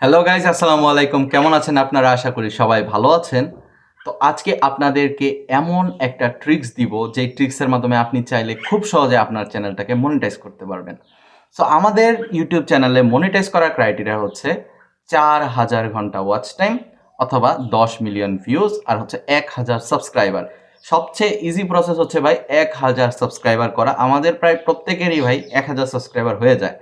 Hello guys, আসসালামু আলাইকুম। কেমন আছেন আপনারা? আশা করি সবাই ভালো আছেন। তো আজকে আপনাদেরকে এমন একটা ট্রিক্স দিব, যে ট্রিক্সের মাধ্যমে আপনি চাইলে খুব সহজে আপনার চ্যানেলটাকে মনিটাইজ করতে পারবেন। সো আমাদের ইউটিউব চ্যানেলে মনিটাইজ করার ক্রাইটেরিয়া হচ্ছে 4000 ঘন্টা ওয়াচ টাইম, অথবা 10 মিলিয়ন ভিউজ, আর হচ্ছে 1000 সাবস্ক্রাইবার। সবচেয়ে ইজি প্রসেস হচ্ছে ভাই 1000 সাবস্ক্রাইবার করা। আমাদের প্রায় প্রত্যেকেরই ভাই 1000 সাবস্ক্রাইবার হয়ে যায়,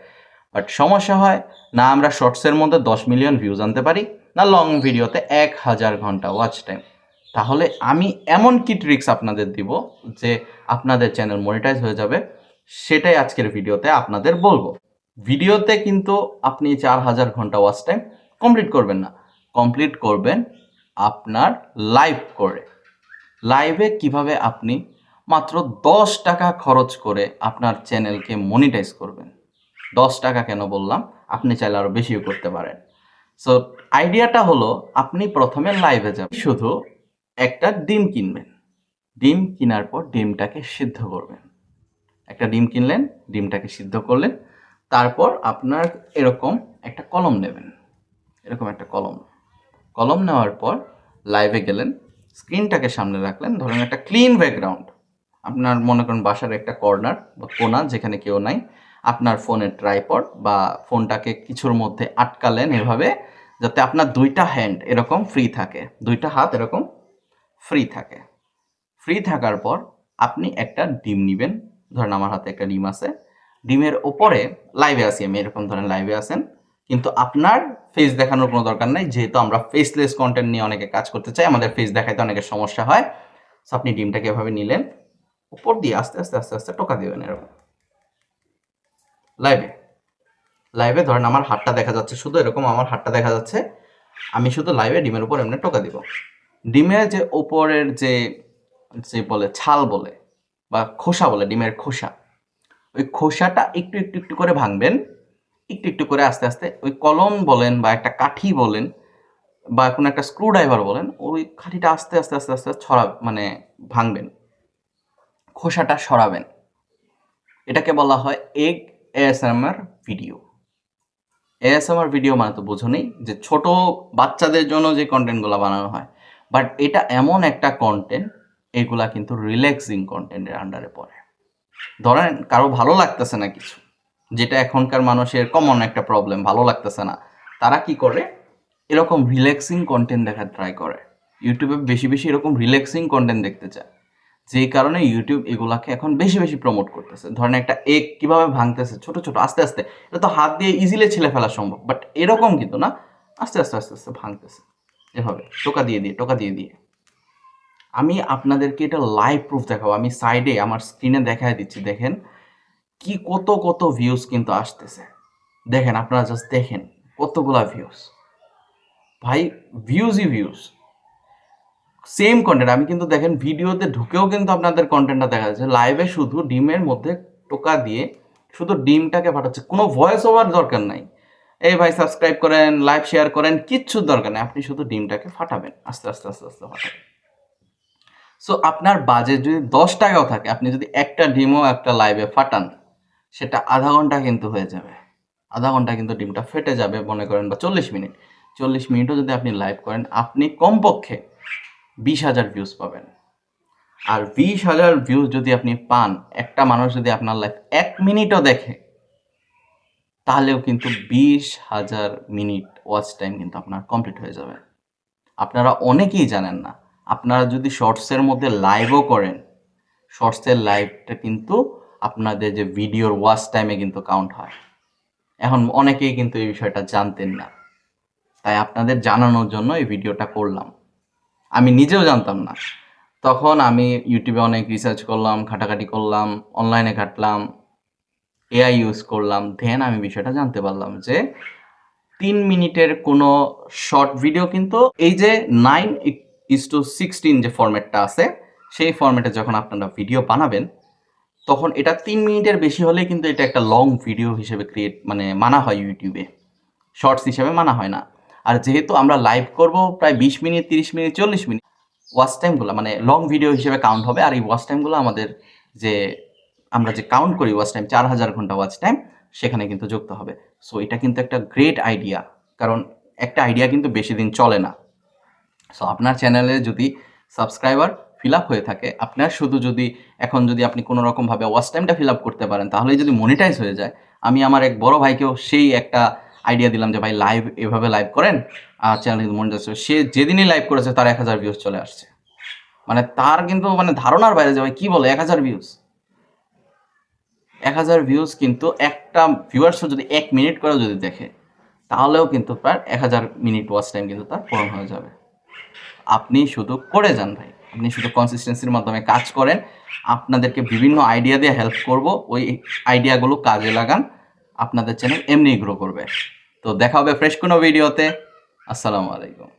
বাট সমস্যা হয় না আমরা শর্টসের মধ্যে 10 মিলিয়ন ভিউজ আনতে পারি, না লং ভিডিওতে 1000 ঘন্টা ওয়াচ টাইম। তাহলে আমি এমন কি ট্রিক্স আপনাদের দিব যে আপনাদের চ্যানেল মনিটাইজ হয়ে যাবে, সেটাই আজকের ভিডিওতে আপনাদের বলবো। ভিডিওতে কিন্তু আপনি 4000 ঘন্টা ওয়াচ টাইম কমপ্লিট করবেন না, কমপ্লিট করবেন আপনার লাইভ করে। লাইভে কিভাবে আপনি মাত্র 10 টাকা খরচ করে আপনার চ্যানেলকে মনিটাইজ করবেন। 10 টাকা কেন বললাম, আপনি চাইলে আরও বেশিও করতে পারেন। সো আইডিয়াটা হলো, আপনি প্রথমে লাইভে যাবেন, শুধু একটা ডিম কিনবেন। ডিম কেনার পর ডিমটাকে সিদ্ধ করবেন। একটা ডিম কিনলেন, ডিমটাকে সিদ্ধ করলেন, তারপর আপনার এরকম একটা কলম নেবেন। এরকম একটা কলম কলম নেওয়ার পর লাইভে গেলেন, স্ক্রিনটাকে সামনে রাখলেন, ধরেন একটা ক্লিন ব্যাকগ্রাউন্ড, আপনার মনে করেন বাসার একটা কর্নার বা কোণা যেখানে কেউ নাই, আপনার ফোনের ট্রাইপড বা ফোনটাকে কিছুর মধ্যে আটকালেন এভাবে, যাতে আপনার দুইটা হ্যান্ড এরকম ফ্রি থাকে, দুইটা হাত এরকম ফ্রি থাকে। ফ্রি থাকার পর আপনি একটা ডিম নেবেন, ধরেন আমার হাতে একটা ডিম আছে, ডিমের ওপরে লাইভে আসি আমি, এরকম ধরেন লাইভে আসেন, কিন্তু আপনার ফেস দেখানোর কোনো দরকার নাই, যেহেতু আমরা ফেসলেস কন্টেন্ট নিয়ে অনেকে কাজ করতে চাই, আমাদের ফেস দেখাইতে অনেকের সমস্যা হয়। সো আপনি ডিমটাকে এভাবে নিলেন, উপর দিয়ে আস্তে আস্তে আস্তে আস্তে টোকা দিবেন এরকম লাইভে। লাইভে ধরেন আমার হাতটা দেখা যাচ্ছে, শুধু এরকম আমার হাতটা দেখা যাচ্ছে, আমি শুধু লাইভে ডিমের উপর এমনি টোকা দিব। ডিমের যে উপরের যে যে বলে ছাল বলে বা খোসা বলে, ডিমের খোসা, ওই খোসাটা একটু একটু একটু করে ভাঙবেন, একটু একটু করে আস্তে আস্তে, ওই কলম বলেন বা একটা কাঠি বলেন বা কোনো একটা স্ক্রু ড্রাইভার বলেন, ওই কাঠিটা আস্তে আস্তে আস্তে আস্তে ছড়া মানে ভাঙবেন, খোসাটা সরাবেন। এটাকে বলা হয় egg ASMR video. ASMR video মানে তো বোঝো নেই, যে ছোট বাচ্চাদের জন্য যে কন্টেন্টগুলো বানানো হয়, বাট এটা এমন একটা কন্টেন্ট, এগুলা কিন্তু রিল্যাক্সিং কন্টেন্টের আন্ডারে পড়ে। ধরেন কারো ভালো লাগতেছে না কিছু, যেটা এখনকার মানুষের কমন একটা প্রবলেম, ভালো লাগতেছে না, তারা কি করে, এরকম রিল্যাক্সিং কন্টেন্ট দেখার ট্রাই করে। ইউটিউবে বেশি বেশি এরকম রিল্যাক্সিং কন্টেন্ট দেখতে চায়, যেই কারণে ইউটিউব এগুলাকে এখন বেশি বেশি প্রমোট করতেছে। ধরেন একটা এগ কিভাবে ভাঙতেছে ছোট ছোট আস্তে আস্তে, এটা তো হাত দিয়ে ইজিলি ছিলে ফেলা সম্ভব, বাট এরকম কিন্তু না, আস্তে আস্তে আস্তে আস্তে ভাঙতেছে এভাবে টোকা দিয়ে দিয়ে টোকা দিয়ে দিয়ে। আমি আপনাদেরকে এটা লাইভ প্রুফ দেখাবো, আমি সাইডে আমার স্ক্রিনে দেখায় দিচ্ছি, দেখেন কি কত কত ভিউজ কিন্তু আসতেছে। দেখেন, আপনারা জাস্ট দেখেন কতগুলা ভিউজ, ভাই ভিউজই ভিউজ, সেম কন্টেন্ট। আমি কিন্তু দেখেন ভিডিওতে ঢুকেও কিন্তু আপনাদের কন্টেন্টটা দেখা যাচ্ছে, লাইভে শুধু ডিমের মধ্যে টোকা দিয়ে শুধু ডিমটাকে ফাটাচ্ছে, কোনো ভয়েস ওভার দরকার নাই, এই ভাই সাবস্ক্রাইব করেন, লাইভ শেয়ার করেন, কিচ্ছু দরকার নেই, আপনি শুধু ডিমটাকে ফাটাবেন, আস্তে আস্তে আস্তে আস্তে ফাটাবেন। সো আপনার বাজেট যদি 10 টাকাও থাকে, আপনি যদি একটা ডিমও একটা লাইভে ফাটান, সেটা আধা ঘন্টা কিন্তু হয়ে যাবে। আধা ঘন্টা কিন্তু ডিমটা ফেটে যাবে, মনে করেন, বা 40 মিনিট। 40 মিনিটও যদি আপনি লাইভ করেন, আপনি কমপক্ষে 20,000 ভিউজ পাবেন। আর 20,000 ভিউজ যদি আপনি পান, একটা মানুষ যদি আপনার লাইভ 1 মিনিটও দেখে, তাহলেও কিন্তু 20,000 মিনিট ওয়াচ টাইম কিন্তু আপনার কমপ্লিট হয়ে যাবে। আপনারা অনেকেই জানেন না, আপনারা যদি শর্টসের মধ্যে লাইভও করেন, শর্টসের লাইভটা কিন্তু আপনাদের যে ভিডিওর ওয়াচ টাইমে কিন্তু কাউন্ট হয়। এখন অনেকেই কিন্তু এই বিষয়টা জানতেন না, তাই আপনাদের জানানোর জন্য এই ভিডিওটা করলাম। আমি নিজেও জানতাম না, তখন আমি ইউটিউবে অনেক রিসার্চ করলাম, ঘাটাঘাটি করলাম, অনলাইনে ঘাটলাম, এআই ইউজ করলাম, দেন আমি বিষয়টা জানতে পারলাম যে 3 মিনিটের কোনো শর্ট ভিডিও কিন্তু, এই যে 9:16 যে ফরম্যাটটা আছে, সেই ফরম্যাটে যখন আপনারা ভিডিও বানাবেন, তখন এটা 3 মিনিটের বেশি হলে কিন্তু এটা একটা লং ভিডিও হিসেবে মানা হয় ইউটিউবে, শর্টস হিসেবে মানা হয় না। আর যেহেতু আমরা লাইভ করব প্রায় 20 মিনিট, 30 মিনিট, 40 মিনিট, ওয়াচ টাইমগুলো মানে লং ভিডিও হিসেবে কাউন্ট হবে। আর এই ওয়াচ টাইমগুলো আমাদের যে আমরা যে কাউন্ট করি ওয়াচ টাইম, 4000 ঘন্টা ওয়াচ টাইম, সেখানে কিন্তু যুক্ত হবে। সো এটা কিন্তু একটা গ্রেট আইডিয়া, কারণ একটা আইডিয়া কিন্তু বেশি দিন চলে না। সো আপনার চ্যানেলে যদি সাবস্ক্রাইবার ফিল আপ হয়ে থাকে, আপনার শুধু যদি এখন যদি আপনি কোনো রকমভাবে ওয়াচ টাইমটা ফিল আপ করতে পারেন, তাহলেই যদি মনিটাইজ হয়ে যায়, আমি আমার এক বড় ভাইকেও সেই একটা আইডিয়া দিলাম যে ভাই লাইভ এভাবে লাইভ করেন, চ্যানেল কিন্তু মনিটাইজ হবে। সে যেদিনই লাইভ করেছে তার 1000 ভিউজ চলে আসছে। মানে তার কিন্তু মানে ধারণার বাইরে যে ভাই কী বলে 1000 ভিউজ, 1000 ভিউজ কিন্তু একটা ভিউয়ার্সও যদি 1 মিনিট করেও যদি দেখে, তাহলেও কিন্তু প্রায় 1000 মিনিট ওয়াচ টাইম কিন্তু তার পূরণ হয়ে যাবে। আপনি শুধু করে যান ভাই, আপনি শুধু কনসিস্টেন্সির মাধ্যমে কাজ করেন, আপনাদেরকে বিভিন্ন আইডিয়া দিয়ে হেল্প করব, ওই আইডিয়াগুলো কাজে লাগান, আপনাদের চ্যানেল এমনিই গ্রো করবে। তো দেখা হবে ফ্রেশ কোনো ভিডিওতে। আসসালামু আলাইকুম।